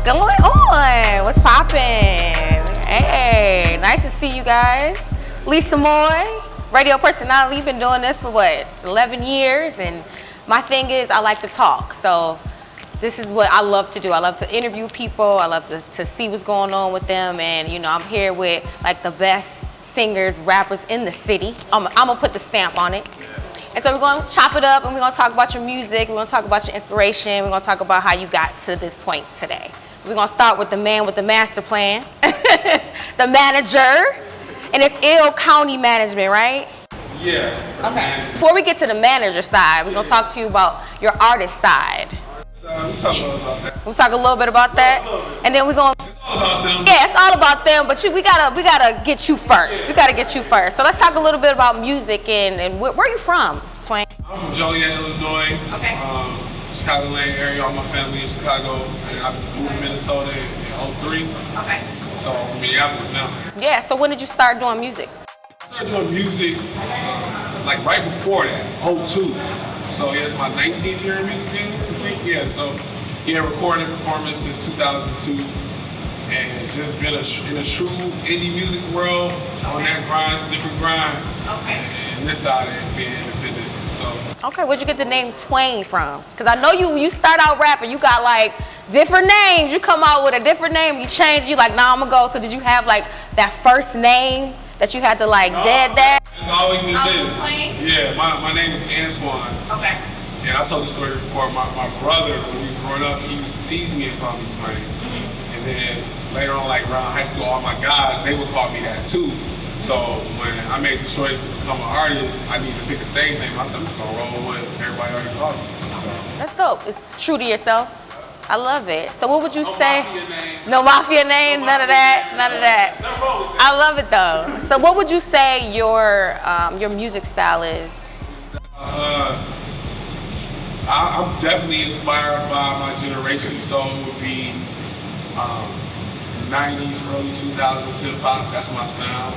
going on? What's poppin'? Hey, nice to see you guys. Lisa Moy, radio personality. You've been doing this for what, 11 years? And my thing is I like to talk. So this is what I love to do. I love to interview people. I love to see what's going on with them. And you know, I'm here with like the best singers, rappers in the city. I'm gonna put the stamp on it. And so we're gonna chop it up and we're gonna talk about your music. We're gonna talk about your inspiration. We're gonna talk about how you got to this point today. We're gonna start with the man with the master plan, the manager, and it's Ill County Management, right? Yeah. Okay. Before we get to the manager side, we're gonna talk to you about your artist side. We'll talk a little about that. We'll talk a little bit about that, and then we're gonna. It's all about them. Yeah, it's all about them. But we gotta get you first. We gotta get you first. So let's talk a little bit about music and where are you from, Twain? I'm from Joliet, Illinois. Okay. Chicagoland area. All my family in Chicago, and I moved to Minnesota in 03. Okay. So I'm from Minneapolis now. Yeah. So when did you start doing music? I started doing music like right before that, 02. So yeah, it's my 19th year in music game, I think. Yeah, so yeah, recording performance since 2002, and just been in a true indie music world, on that grind, it's a different grind. Okay. And this side of being independent. So. Okay, where'd you get the name TWAIN from? Because I know you start out rapping, you got like different names. You come out with a different name, you change, you like, nah, I'm gonna go. So did you have like that first name that you had to like dead that? It's always been this. TWAIN? Yeah, my name is Antoine. Okay. And I told the story before. My brother, when we were growing up, he used to tease me and call me TWAIN. And then later on, like around high school, all my guys, they would call me that too. So when I made the choice to become an artist, I needed to pick a stage name. I said, I'm just gonna roll with what everybody already called me. So. That's dope. It's true to yourself. I love it. So what would you say? Mafia name. No mafia name, none of that, none of that. I love it though. So what would you say your music style is? I'm definitely inspired by my generation, so it would be 90s, early 2000s hip hop. That's my sound.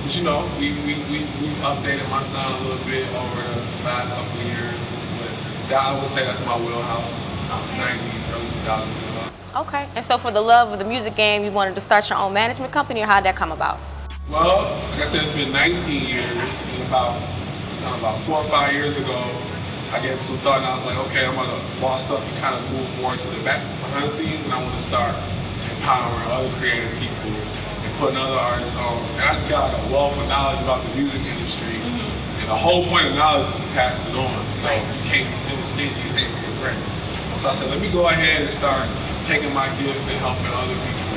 But you know, we've updated my sound a little bit over the last couple of years. But that, I would say that's my wheelhouse. 90s, early 2000s hip hop. Okay. And so for the love of the music game, you wanted to start your own management company, or how'd that come about? Well, like I said, it's been 19 years, and about 4 or 5 years ago, I gave it some thought, and I was like, okay, I'm gonna boss up and kind of move more to the behind the scenes, and I want to start empowering other creative people and putting other artists on. And I just got like a wealth of knowledge about the music industry, and the whole point of knowledge is to pass it on. So you can't be stingy, you can't take a break. So I said, let me go ahead and start taking my gifts and helping other people.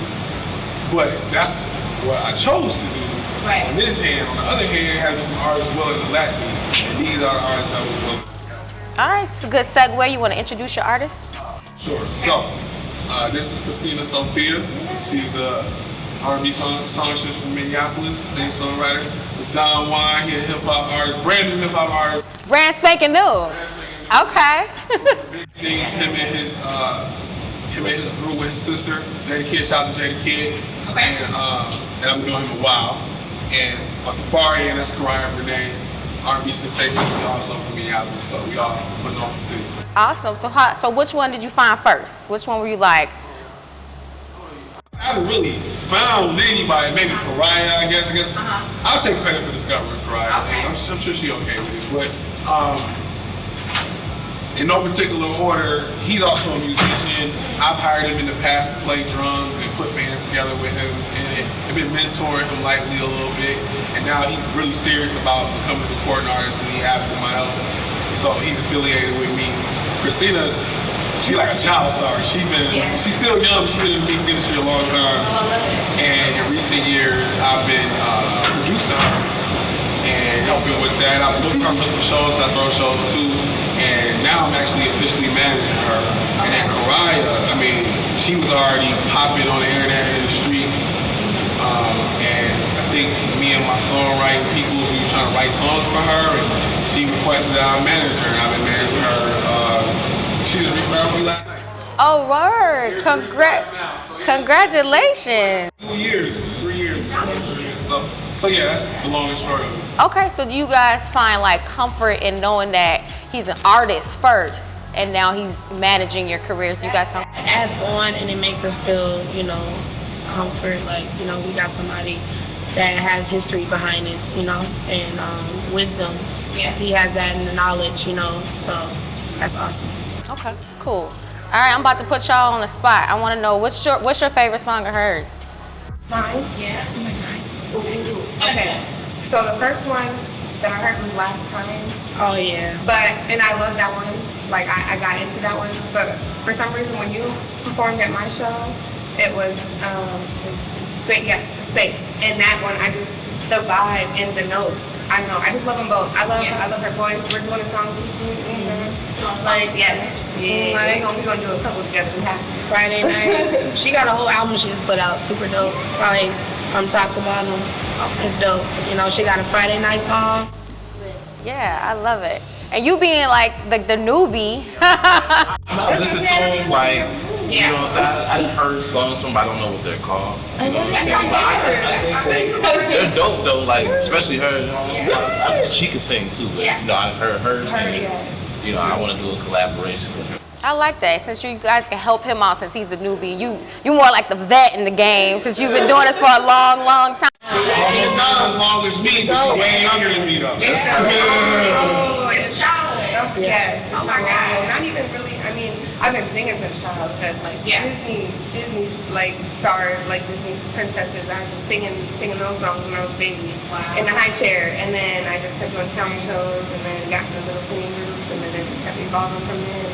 But that's what I chose to do. Right. On this hand, on the other hand, having some artists willing to let me, and these are the artists I was willing to. All right, it's a good segue. You want to introduce your artist? Sure. So, this is Christina Sophia. She's a R&B songstress from Minneapolis, singer-songwriter. It's Wonne, he's a hip-hop artist, brand new hip-hop artist. Brand spanking new. Okay. Big things, him and his group with his sister, Jada Kid. Shout out to Jada Kid. Okay. And I've been knowing him a while. And on the far end, that's Cariah Brinaé, R&B sensation. She's also from Minneapolis, so we all putting on the city. Awesome. So which one did you find first? Which one were you like? I haven't really found anybody. Maybe Cariah, I guess. I'll take credit for discovering Cariah. Okay. I'm sure she's okay with it. But in no particular order, he's also a musician. I've hired him in the past to play drums and put bands together with him, and I've been mentoring him lightly a little bit. And now he's really serious about becoming a recording artist, and he asked for my help. So he's affiliated with me. Christina, she's like a child star. She's still young, but she's been in the music industry a long time. And in recent years, I've been producing her and helping with that. I've looked her for some shows, I throw shows too. And now I'm actually officially managing her. And then Cariah, I mean, she was already popping on the internet and in the streets. And I think me and my songwriting people, we were trying to write songs for her, and she requested that I manage her, and I've been managing her. She just re-signed me last night. Oh, word! Congratulations! 3 years. So yeah, that's the long and short of it. Okay, so do you guys find like comfort in knowing that he's an artist first, and now he's managing your careers. You guys found As Wonne, and it makes us feel, you know, comfort, like, you know, we got somebody that has history behind this, you know, and wisdom. Yeah. He has that in the knowledge, you know, so that's awesome. Okay, cool. All right, I'm about to put y'all on the spot. I want to know what's your favorite song of hers? Mine? Yeah. Okay. So the first one that I heard was Last Time. Oh yeah. And I love that one. Like I got into that one. But for some reason when you performed at my show, it was Space. And that one the vibe and the notes. I don't know. I just love them both. I love her voice. We're doing a song too soon. Like we're gonna do a couple together. We have to. Friday night. She got a whole album she just put out, super dope. Probably from top to bottom. It's dope. You know, she got a Friday night song. Yeah, I love it. And you being like the newbie. I listen to them like, you know what I'm saying? I done heard songs from them, but I don't know what they're called. You know what I'm saying? But I think they're dope though, like, especially her. She can sing too, but, you know, I heard her. And, you know, I want to do a collaboration with her. I like that, since you guys can help him out since he's a newbie. You more like the vet in the game since you've been doing this for a long, long time. She's not as long as me, but she's way younger than me though. It's childhood. Yes. Oh my God. Not even really. I mean, I've been singing since childhood. Like Disney's like stars, like Disney's princesses. I was just singing those songs when I was a baby in the high chair, and then I just kept doing talent shows, and then got into little singing groups, and then it just kept evolving from there.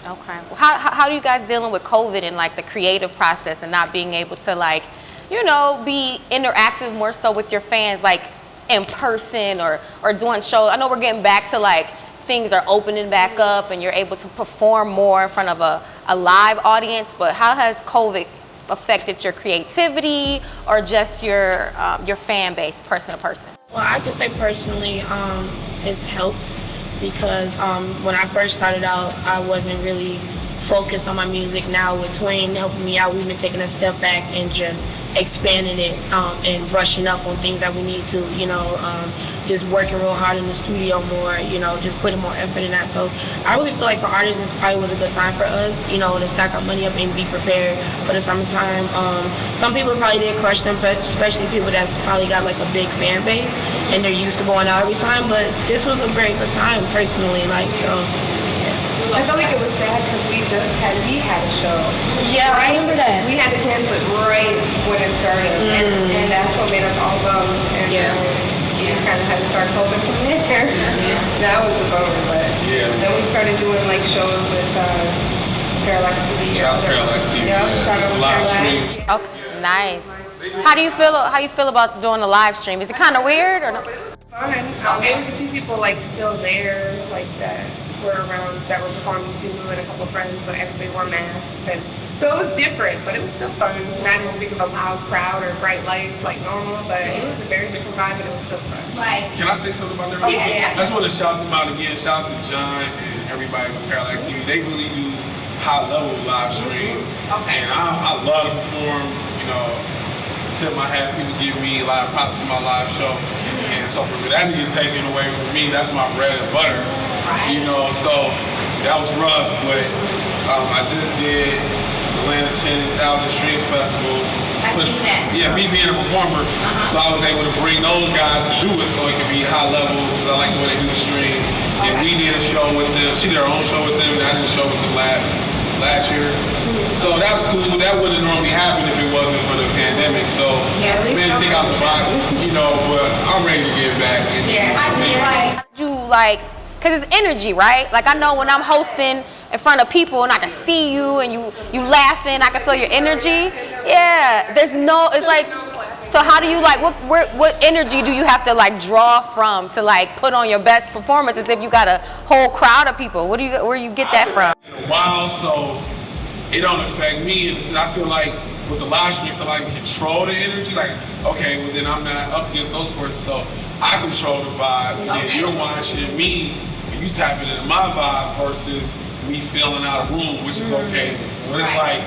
Okay. Well, how are you guys dealing with COVID and like the creative process and not being able to like, you know, be interactive more so with your fans, like in person or doing shows? I know we're getting back to like things are opening back up and you're able to perform more in front of a live audience, but how has COVID affected your creativity or just your fan base, person to person? Well, I just say personally, it's helped because when I first started out, I wasn't really focused on my music. Now with TWAIN helping me out, we've been taking a step back and just expanding it and brushing up on things that we need to, you know, just working real hard in the studio more, you know, just putting more effort in that. So I really feel like for artists, this probably was a good time for us, you know, to stack our money up and be prepared for the summertime. Some people probably did crush them, especially people that's probably got like a big fan base and they're used to going out every time, but this was a very good time personally, like, so. I feel like it was sad because we had a show. Yeah, I remember that. We had to cancel it right when it started, and that's what made us all bummed. And we just kind of had to start coping from there. That was the bummer, but then we started doing like shows with Parallax TV. Shout out Parallax TV. Yeah, shout out live Parallax. streams. Okay, nice. How do you feel about doing a live stream? Is it kind of weird or no? Fun. There was a few people like still there, like that were around that were performing too, and a couple of friends, but everybody wore masks, and so it was different, but it was still fun. Not as big of a loud crowd or bright lights like normal, but it was a very different vibe, but it was still fun. Can I say something about that? Yeah. I just want to shout them out again. Shout out to John and everybody with Parallax TV. They really do high level live stream, and I love to perform. You know, tip my hat. People give me live props for my live show, and so for that to get taken away from me, that's my bread and butter. You know, so that was rough, but I just did Atlanta 10,000 Streams Festival. I seen that. Yeah, me being a performer, so I was able to bring those guys to do it so it could be high level, because I like the way they do the stream. And we did a show with them, she did her own show with them, and I did a show with them last year. So that's cool. That wouldn't normally happen if it wasn't for the pandemic. So we didn't think out the box, you know, but I'm ready to get back. Because it's energy, right? Like I know when I'm hosting in front of people and I can see you and you laughing, I can feel your energy. Yeah, it's like, so how do you like, what energy do you have to like draw from to like put on your best performances if you got a whole crowd of people? Where you get that from? Wow, so it don't affect me. And I feel like with the live stream, I feel like I can control the energy. Like, okay, well then I'm not up against those forces, so I control the vibe. And then you're watching me, and you tapping into my vibe versus me filling out a room, which is okay. But it's like,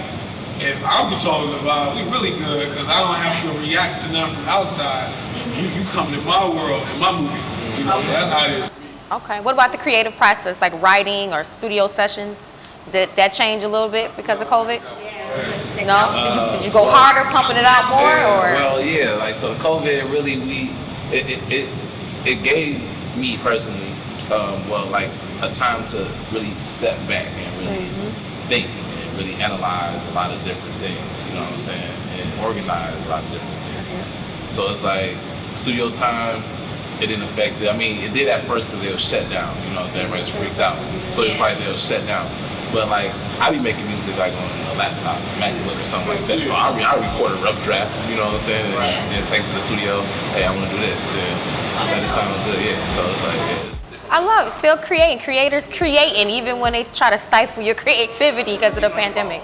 if I'm controlling the vibe, we really good, because I don't have to react to nothing from outside. You come to my world, in my movie. You know, so that's how it is. Okay. What about the creative process, like writing or studio sessions? Did that change a little bit because of COVID? Yeah. No? Did you go harder pumping it out more, or? Well, yeah. Like so, COVID really it gave me personally, like a time to really step back and really think and really analyze a lot of different things. You know what I'm saying? And organize a lot of different things. So it's like studio time. It didn't affect it. I mean, it did at first because they were shut down. You know what I'm saying? Everybody freaks out. So it's like they were shut down. But like, I be making music like on a laptop, MacBook or something like that. So I record a rough draft, you know what I'm saying? And then take it to the studio. Hey, I want to do this. And let it sound good, yeah. So it's like, yeah. I love it. Still creating. Creators creating even when they try to stifle your creativity because of the pandemic.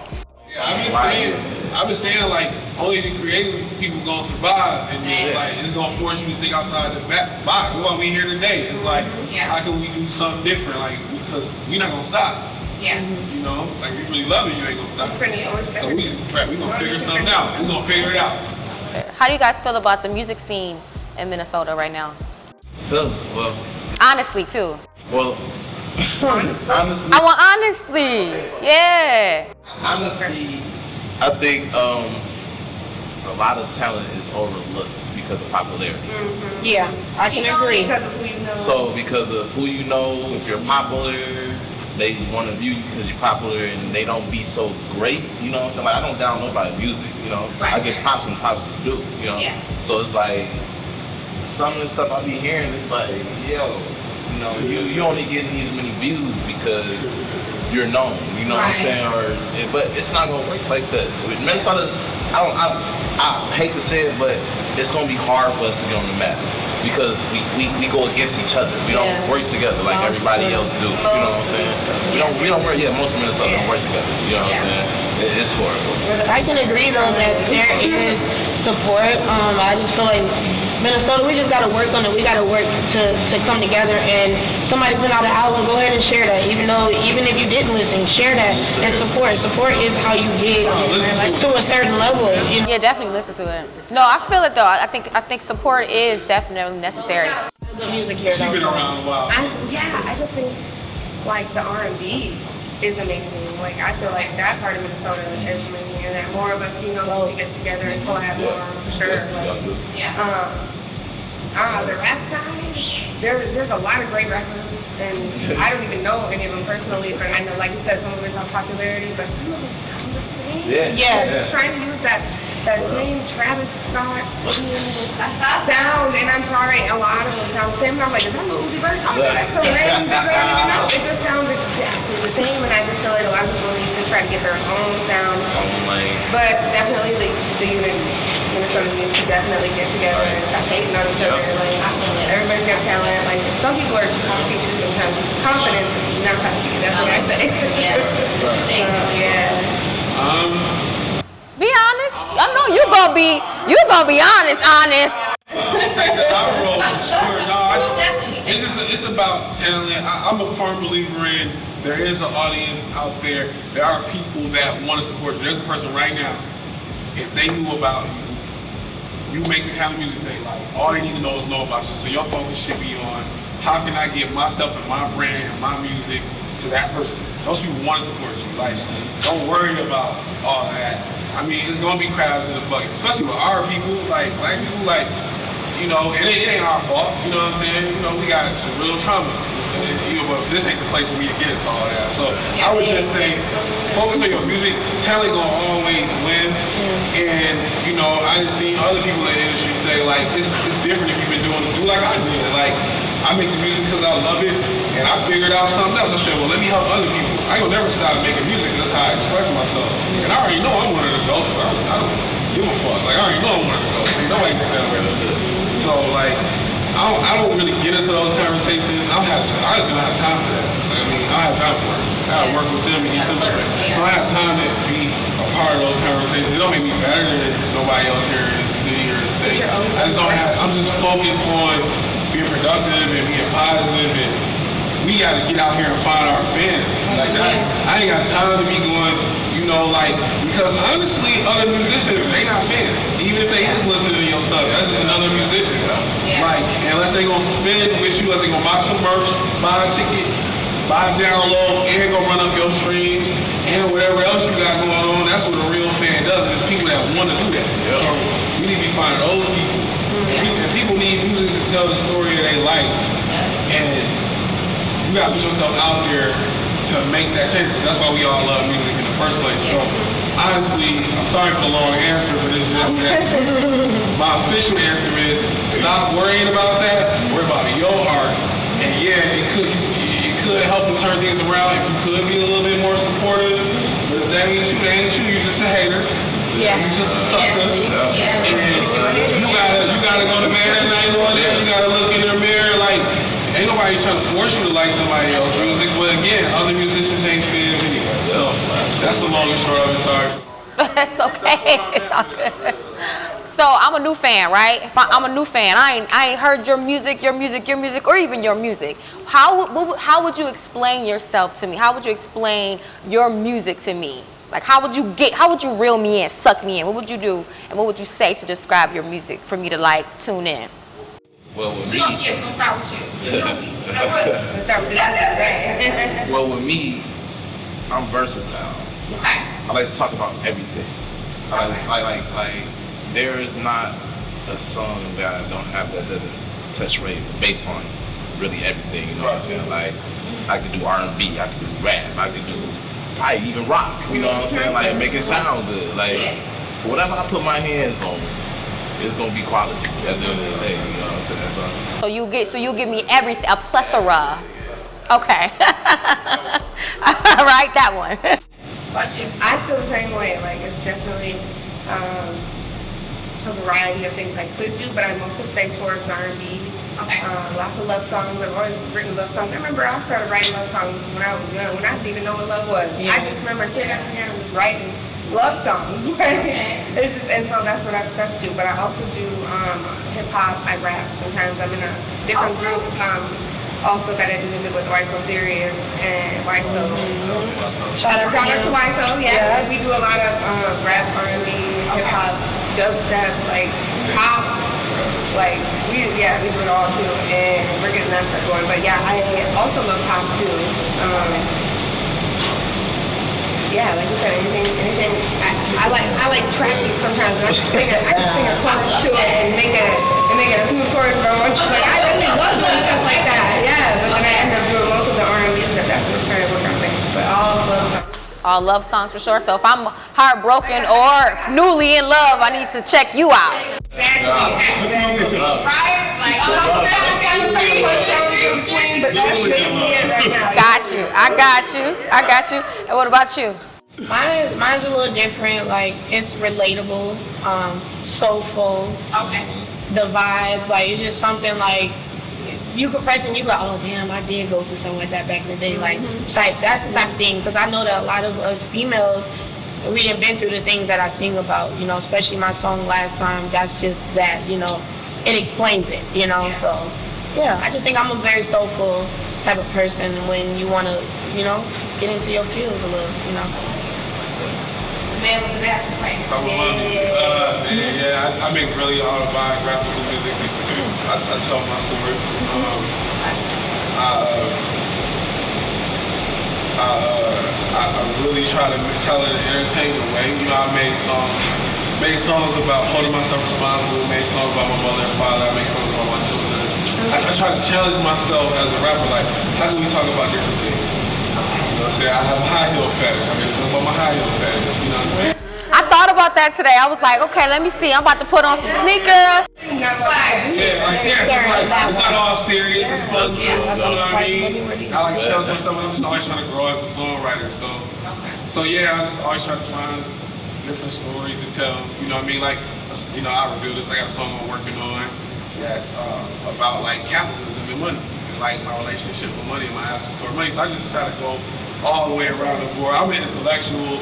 Yeah, I've been saying like only the creative people gonna survive, and it's like it's gonna force you to think outside the box. That's why we here today. It's like how can we do something different? Like because we're not gonna stop. Yeah. You know, like we really love it, you ain't gonna stop. So we gonna figure something out. We gonna figure it out. How do you guys feel about the music scene in Minnesota right now? Well. Honestly, too. Well. Honestly. I want honestly. Yeah. Honestly, I think a lot of talent is overlooked because of popularity. Yeah, I can agree. Because of who you know. So because of who you know, if you're popular, they want to view you because you're popular, and they don't be so great. You know what I'm saying? Like I don't down nobody's music. You know, I get props and props to do. You know, so it's like some of the stuff I be hearing. It's like, yo, you know, you only getting these many views because you're known. You know what I'm saying? But it's not gonna work like that. With Minnesota, I hate to say it, but it's gonna be hard for us to get on the map. Because we go against each other. We don't work together like everybody else do. You know what I'm saying? We don't work. Yeah, most of Minnesota don't work together. You know what I'm saying? It's horrible. I can agree though that there is support. I just feel like Minnesota, we just gotta work on it. We gotta work to come together, and somebody put out an album, go ahead and share that. Even if you didn't listen, share that and support. Support is how you get to a certain level. You know? Yeah, definitely listen to it. No, I feel it though. I think support is definitely necessary. Good music here. She's been around a while. I just think like the R&B is amazing. Like I feel like that part of Minnesota is amazing, and that more of us females need to get together and collab more for sure. The rap side, there's a lot of great rappers, and I don't even know any of them personally, but I know, like you said, some of it's on popularity, but some of them sound the same. Just trying to use that same Travis Scott sound, and I'm sorry, a lot of them sound the same, and I'm like, is that Lil Uzi Vert? Oh, that's so random, I don't even know. It just sounds exactly the same, and I just feel like a lot of people need to try to get their own sound, but definitely the unity. Minnesota needs to definitely get together and stop hating on each other. Like everybody's got talent. Like some people are too cocky too sometimes. It's confidence, not cocky. That's what I say. Be honest. I know you gonna be honest. Take the high road for sure. No, it's about talent. I'm a firm believer in there is an audience out there. There are people that want to support you. There's a person right now. If they knew about you, you make the kind of music they like. All they need to know about you. So your focus should be on how can I get myself and my brand and my music to that person. Those people want to support you. Like, don't worry about all that. I mean, it's gonna be crabs in the bucket, especially with our people, like black people, like, you know, and it ain't our fault. You know what I'm saying? You know, we got some real trauma. But this ain't the place for me to get into all that. So I would just say, focus on your music. Talent gonna always win. And you know, I just seen other people in the industry say like, it's different if you've been do like I did. Like I make the music because I love it, and I figured out something else. I said, well, let me help other people. I gonna never stop making music. That's how I express myself. And I already know I'm one of the dopes. I don't give a fuck. Like I already know I'm one of the dopes. Ain't nobody think that away. So like. I don't really get into those conversations. I just don't have time for that. I mean, I have time for it. I gotta work with them and get them straight. So I have time to be a part of those conversations. It don't make me better than nobody else here in the city or the state. I'm just focused on being productive and being positive, and we gotta get out here and find our fans. Like that. I ain't got time to be going, you know, like, because honestly, other musicians, they not fans. Even if they is listening to your stuff, that's just another musician. Like, unless they gonna spend with you, unless they gonna buy some merch, buy a ticket, buy a download, and go run up your streams, and whatever else you got going on, that's what a real fan does. And it's people that want to do that. So we need to be finding those people. And people need music to tell the story of their life. And you gotta put yourself out there to make that change. That's why we all love music in the first place. So honestly, I'm sorry for the long answer, but it's just that my official answer is stop worrying about that. Worry about your art. And yeah, it could help to turn things around if you could be a little bit more supportive. But if that ain't you, you're just a hater. Yeah. You're just a sucker. And you gotta go to bed at night knowing that. You gotta look in the mirror like, ain't nobody trying to force you to like somebody else's music, but again, other musicians ain't fans anyway. So that's the long and short of it. Sorry. It's okay. It's all good. So I'm a new fan, right? If I'm a new fan, I ain't heard your music, or even your music. How would you explain yourself to me? How would you explain your music to me? Like, how would you reel me in, suck me in? What would you do, and what would you say to describe your music for me to like tune in? Well, with me, we're gonna start with you. Let's start with this. well, with me, I'm versatile. Okay. I like to talk about everything. Like there is not a song that I don't have that doesn't touch rate based on really everything. You know what I'm saying? Like, I could do R&B, I could do rap, I could do probably even rock. You know what I'm saying? Like, make it sound good. Like, whatever I put my hands on, it's gonna be quality at the end of the day. You know what I'm saying? So you give me everything, a plethora. Okay. All right, that one. I feel the same way. Like, it's definitely a variety of things I could do, but I mostly stay towards R&B. Okay. Lots of love songs. I've always written love songs. I remember I started writing love songs when I was young, when I didn't even know what love was. I just remember sitting down here and just writing love songs. It's just, and so that's what I've stuck to. But I also do hip hop. I rap. Sometimes I'm in a different group. Also that I do music with Why So Serious and Why So. Shout out to Why So. Yeah. We do a lot of rap, R&B, hip hop, dubstep, like pop. Like we do it all too, and we're getting that stuff going. But yeah, I also love pop too. Yeah, like you said, anything. I like trap beats sometimes, and I can sing a chorus to it and make it a smooth chorus if I want to. Like, I really love doing stuff like that. Yeah, but then I end up doing most of the R&B stuff. That's what I'm trying to work on things. But all love songs. All love songs for sure. So if I'm heartbroken or newly in love, I need to check you out. Exactly. Right? Like, but that's me right now. Got you. I got you. And what about you? Mine's a little different. Like, it's relatable, soulful. Okay. The vibes, like, it's just something like you could press and you be like, oh damn, I did go through something like that back in the day. Like, that's the type of thing. Because I know that a lot of us females, we done been through the things that I sing about. You know, especially my song Last Time. That's just that. You know, it explains it. You know, so yeah, I just think I'm a very soulful type of person when you want to, you know, get into your feels a little. You know. Man with the master plan. I make really autobiographical music. I tell my story. I really try to tell it in an entertaining way. You know, I made songs about holding myself responsible, made songs about my mother and father, I make songs about my children. I try to challenge myself as a rapper, like, how can we talk about different things? You know what I'm saying? I have a high heel fetish. I make songs about my high heel fetish, you know what I'm saying? I thought about that today. I was like, okay, let me see. I'm about to put on some sneakers. Yeah, like it's not all serious. It's fun too. You know what I mean? I like challenge myself. I'm just always trying to grow as a songwriter. So yeah, I just always try to find different stories to tell. You know what I mean? Like, you know, I reveal this. I got a song I'm working on that's about like capitalism and money, and like my relationship with money and my absence of money. So I just try to go all the way around the board. I'm an intellectual,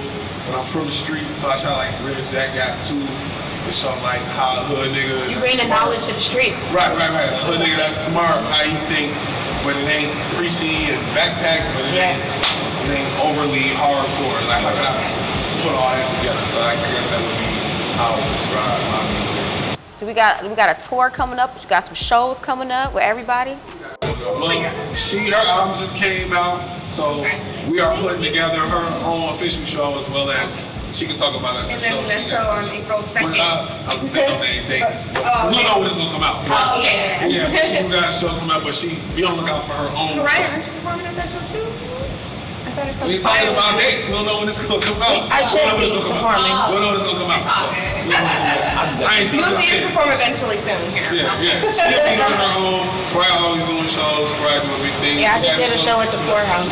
but I'm from the street, so I try to like bridge that gap too. With something like how a hood nigga. You bring the knowledge to the streets. Right. A hood nigga that's smart, how you think, but it ain't preachy and backpack, but it ain't overly hardcore. Like, how can I put all that together? So I guess that would be how I would describe my music. Do we got a tour coming up. We got some shows coming up with everybody. Well, her album just came out, so we are putting together her own official show as well as she can talk about it. And then the show on April 2nd. I would say no name dates, but we don't know when it's gonna come out. Oh yeah. Yeah, but she got a show coming out, but be on the lookout for her own Cariah, show. aren't you performing at that show too? I thought it's We're talking about dates. We don't know when it's gonna come out. I should be performing. We don't know when it's gonna come out. So You'll see us perform eventually soon here. Yeah. She'll be on her own. Cariah always doing shows. Cariah doing big things. Yeah, I just did a show at the poorhouse.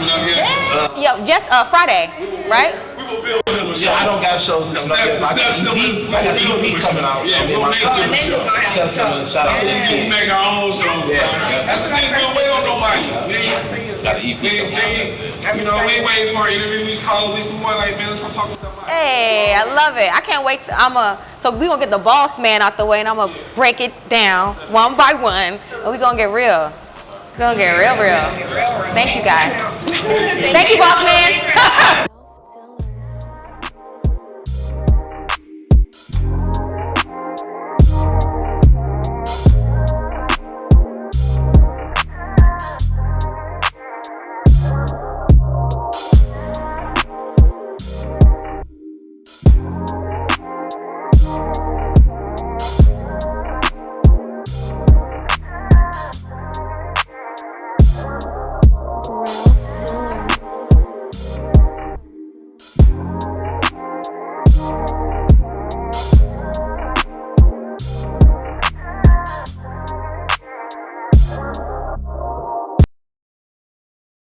Yo, just Friday, right? We will build him a show. Yeah, I don't got shows coming up yet. I got an EP coming out. Yeah, we'll make him a show. Step 7, shout out to the We kid. make our own shows. That's the thing. We don't wait on nobody. Got an EP coming out. You know, we ain't waiting for interviews. Call Lisa Moy like, man, come talk to somebody. Hey, I love it. I can't wait. So we gonna get the boss man out the way, and I'm gonna break it down one by one, and we gonna get real. We're gonna get real. Thank you guys. Thank you, boss man.